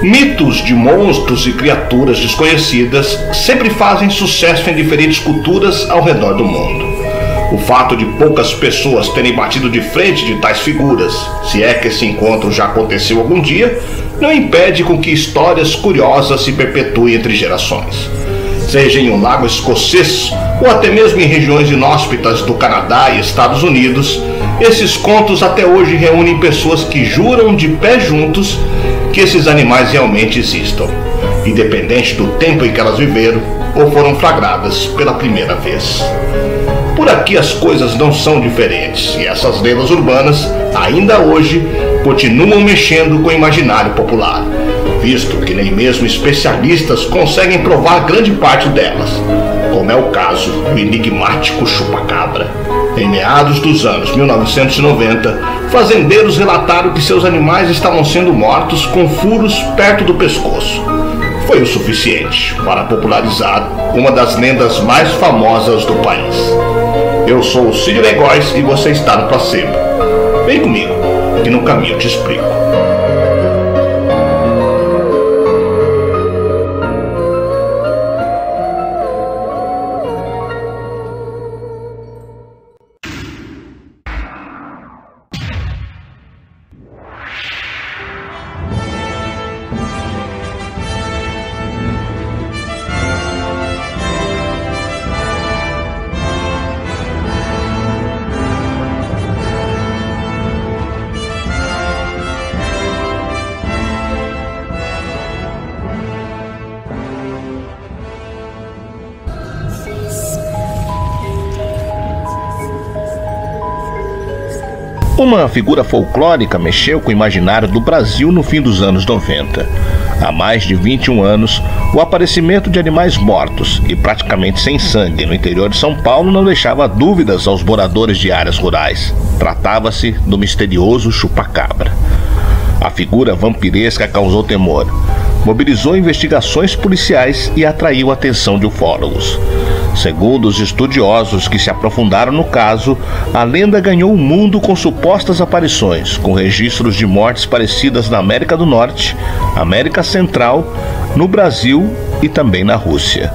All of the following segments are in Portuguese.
Mitos de monstros e criaturas desconhecidas sempre fazem sucesso em diferentes culturas ao redor do mundo. O fato de poucas pessoas terem batido de frente de tais figuras, se é que esse encontro já aconteceu algum dia, não impede com que histórias curiosas se perpetuem entre gerações. Seja em um lago escocês ou até mesmo em regiões inóspitas do Canadá e Estados Unidos, esses contos até hoje reúnem pessoas que juram de pé juntos que esses animais realmente existam, independente do tempo em que elas viveram ou foram flagradas pela primeira vez. Por aqui as coisas não são diferentes e essas lendas urbanas, ainda hoje, continuam mexendo com o imaginário popular, visto que nem mesmo especialistas conseguem provar grande parte delas, como é o caso do enigmático chupacabra. Em meados dos anos 1990, fazendeiros relataram que seus animais estavam sendo mortos com furos perto do pescoço. Foi o suficiente para popularizar uma das lendas mais famosas do país. Eu sou o Sidney Góes e você está no Placebo. Vem comigo, que no caminho eu te explico. Uma figura folclórica mexeu com o imaginário do Brasil no fim dos anos 90. Há mais de 21 anos, o aparecimento de animais mortos e praticamente sem sangue no interior de São Paulo não deixava dúvidas aos moradores de áreas rurais. Tratava-se do misterioso chupacabra. A figura vampiresca causou temor, mobilizou investigações policiais e atraiu a atenção de ufólogos. Segundo os estudiosos que se aprofundaram no caso, a lenda ganhou o mundo com supostas aparições, com registros de mortes parecidas na América do Norte, América Central, no Brasil e também na Rússia.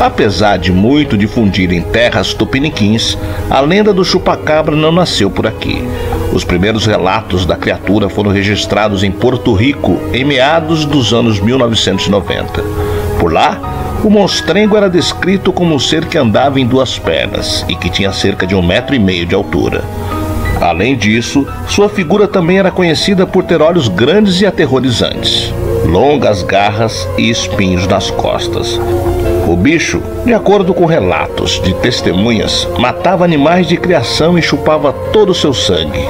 Apesar de muito difundir em terras tupiniquins, a lenda do chupacabra não nasceu por aqui. Os primeiros relatos da criatura foram registrados em Porto Rico em meados dos anos 1990. Por lá, o monstrengo era descrito como um ser que andava em duas pernas e que tinha cerca de 1,5 metro de altura. Além disso, sua figura também era conhecida por ter olhos grandes e aterrorizantes, longas garras e espinhos nas costas. O bicho, de acordo com relatos de testemunhas, matava animais de criação e chupava todo o seu sangue.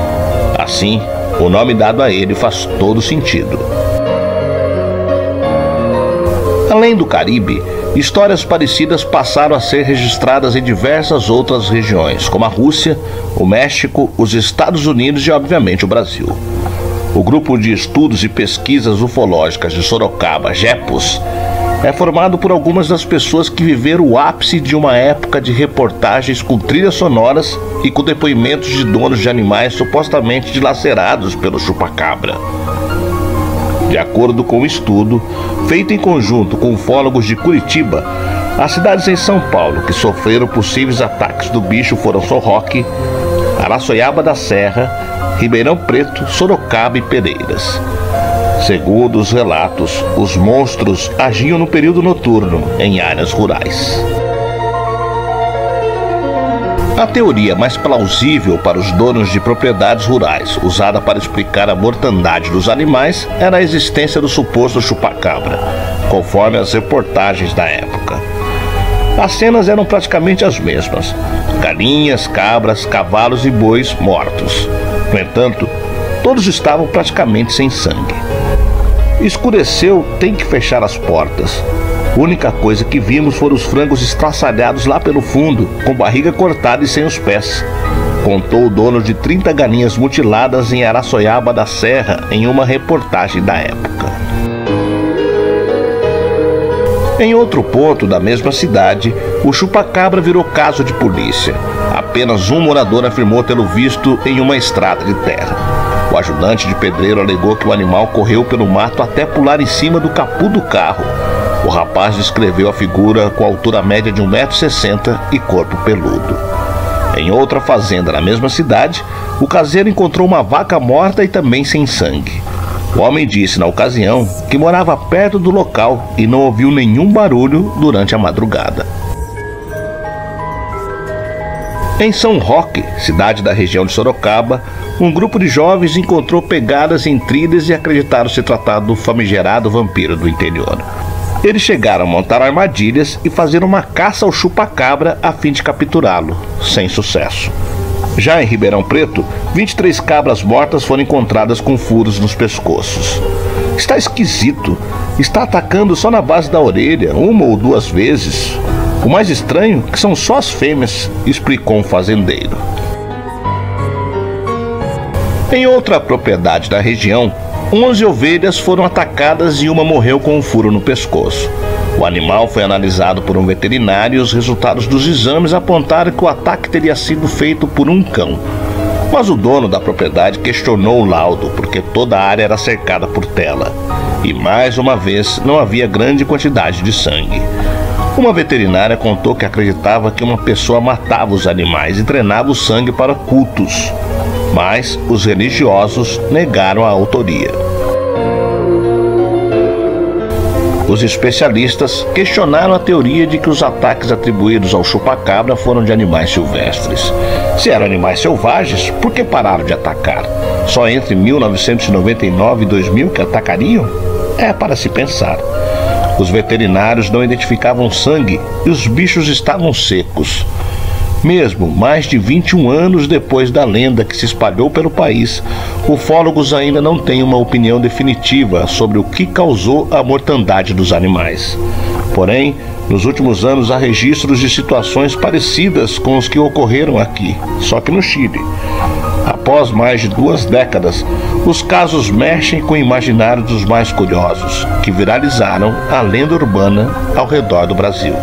Assim, o nome dado a ele faz todo sentido. Além do Caribe, histórias parecidas passaram a ser registradas em diversas outras regiões, como a Rússia, o México, os Estados Unidos e, obviamente, o Brasil. O Grupo de Estudos e Pesquisas Ufológicas de Sorocaba, GEPUS, é formado por algumas das pessoas que viveram o ápice de uma época de reportagens com trilhas sonoras e com depoimentos de donos de animais supostamente dilacerados pelo chupacabra. De acordo com o estudo, feito em conjunto com ufólogos de Curitiba, as cidades em São Paulo que sofreram possíveis ataques do bicho foram São Roque, Araçoiaba da Serra, Ribeirão Preto, Sorocaba e Pereiras. Segundo os relatos, os monstros agiam no período noturno em áreas rurais. A teoria mais plausível para os donos de propriedades rurais, usada para explicar a mortandade dos animais, era a existência do suposto chupacabra, conforme as reportagens da época. As cenas eram praticamente as mesmas: galinhas, cabras, cavalos e bois mortos. No entanto, todos estavam praticamente sem sangue. Escureceu, tem que fechar as portas. A única coisa que vimos foram os frangos estraçalhados lá pelo fundo, com barriga cortada e sem os pés, contou o dono de 30 galinhas mutiladas em Araçoiaba da Serra em uma reportagem da época. Em outro ponto da mesma cidade, o chupacabra virou caso de polícia. Apenas um morador afirmou tê-lo visto em uma estrada de terra. O ajudante de pedreiro alegou que o animal correu pelo mato até pular em cima do capô do carro. O rapaz descreveu a figura com altura média de 1,60 m e corpo peludo. Em outra fazenda na mesma cidade, o caseiro encontrou uma vaca morta e também sem sangue. O homem disse na ocasião que morava perto do local e não ouviu nenhum barulho durante a madrugada. Em São Roque, cidade da região de Sorocaba, um grupo de jovens encontrou pegadas em trilhas e acreditaram se tratar do famigerado vampiro do interior. Eles chegaram a montar armadilhas e fazer uma caça ao chupa-cabra a fim de capturá-lo, sem sucesso. Já em Ribeirão Preto, 23 cabras mortas foram encontradas com furos nos pescoços. Está esquisito, está atacando só na base da orelha, uma ou duas vezes. O mais estranho é que são só as fêmeas, explicou um fazendeiro. Em outra propriedade da região, 11 ovelhas foram atacadas e uma morreu com um furo no pescoço. O animal foi analisado por um veterinário e os resultados dos exames apontaram que o ataque teria sido feito por um cão. Mas o dono da propriedade questionou o laudo, porque toda a área era cercada por tela. E mais uma vez não havia grande quantidade de sangue. Uma veterinária contou que acreditava que uma pessoa matava os animais e drenava o sangue para cultos. Mas os religiosos negaram a autoria. Os especialistas questionaram a teoria de que os ataques atribuídos ao chupa-cabra foram de animais silvestres. Se eram animais selvagens, por que pararam de atacar? Só entre 1999 e 2000 que atacariam? É para se pensar. Os veterinários não identificavam sangue e os bichos estavam secos. Mesmo mais de 21 anos depois da lenda que se espalhou pelo país, ufólogos ainda não têm uma opinião definitiva sobre o que causou a mortandade dos animais. Porém, nos últimos anos há registros de situações parecidas com os que ocorreram aqui, só que no Chile. Após mais de 2 décadas, os casos mexem com o imaginário dos mais curiosos, que viralizaram a lenda urbana ao redor do Brasil.